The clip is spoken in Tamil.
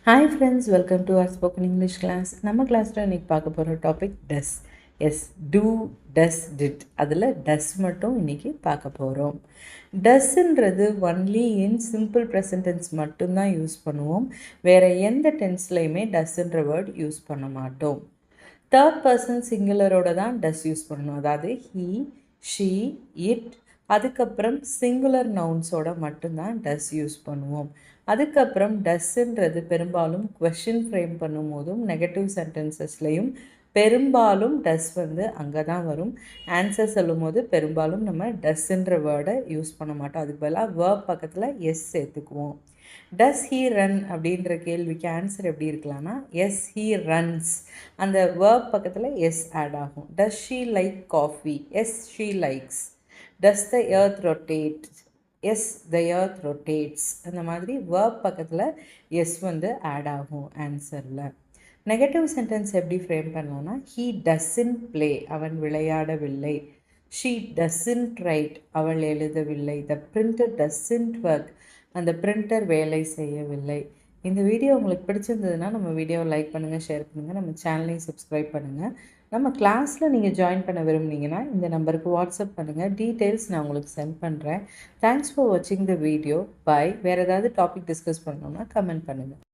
Hi friends, welcome to our spoken English class. நம்ம கிளாஸ்ல இன்னைக்கு பார்க்க போகிற topic does. Yes do does did அதில் டஸ் மட்டும் இன்னைக்கு பார்க்க போகிறோம். டஸ்ன்றது only in simple present tense மட்டும்தான் யூஸ் பண்ணுவோம். வேறு எந்த டென்ஸ்லையுமே டஸ்ன்ற வேர்ட் யூஸ் பண்ண மாட்டோம். தேர்ட் பர்சன் சிங்குலரோட தான் டஸ் யூஸ் பண்ணணும். அதாவது ஹீ, ஷீ, இட், அதுக்கப்புறம் சிங்குலர் நவுன்ஸோட மட்டும்தான் டஸ் யூஸ் பண்ணுவோம். அதுக்கப்புறம் டஸ்ன்றது பெரும்பாலும் கொஷின் ஃப்ரேம் பண்ணும் போதும் நெகட்டிவ் சென்டென்சஸ்லையும் பெரும்பாலும் டஸ் அங்கே தான் வரும். ஆன்சர் சொல்லும் போது பெரும்பாலும் நம்ம டஸ்ன்ற வேர்டை யூஸ் பண்ண மாட்டோம். அதுக்கு பதிலாக வேர்ப் பக்கத்தில் எஸ் சேர்த்துக்குவோம். டஸ் ஹீ ரன் அப்படின்ற கேள்விக்கு ஆன்சர் எப்படி இருக்கலாம்னா எஸ் ஹீ ரன்ஸ். அந்த வேர்ப் பக்கத்தில் எஸ் ஆட் ஆகும். Does she like coffee? Yes she likes. Does the earth rotate? Yes the earth rotates. அந்த மாதிரி வேர்ப் பக்கத்தில் எஸ் ஆட் ஆகும் ஆன்சரில். நெகட்டிவ் சென்டென்ஸ் எப்படி ஃப்ரேம் பண்ணலாம்னா ஹீ டஸ்ன்ட் ப்ளே, அவன் விளையாடவில்லை. ஷீ டஸ்ன்ட் ரைட், அவள் எழுதவில்லை. த பிரிண்டர் டஸ்ன்ட் ஒர்க், அந்த பிரிண்டர் வேலை செய்யவில்லை. இந்த வீடியோ உங்களுக்கு பிடிச்சிருந்ததுன்னா நம்ம வீடியோவை லைக் பண்ணுங்கள், ஷேர் பண்ணுங்கள், நம்ம சேனலையும் சப்ஸ்கிரைப் பண்ணுங்கள். நம்ம கிளாஸில் நீங்கள் ஜாயின் பண்ண விரும்புனீங்கன்னா இந்த நம்பருக்கு வாட்ஸ்அப் பண்ணுங்கள். டீட்டெயில்ஸ் நான் உங்களுக்கு சென்ட் பண்ணுறேன். தேங்க்ஸ் ஃபார் வாட்சிங் த வீடியோ. பாய். வேறு ஏதாவது டாபிக் டிஸ்கஸ் பண்ணணுன்னா கமெண்ட் பண்ணுங்கள்.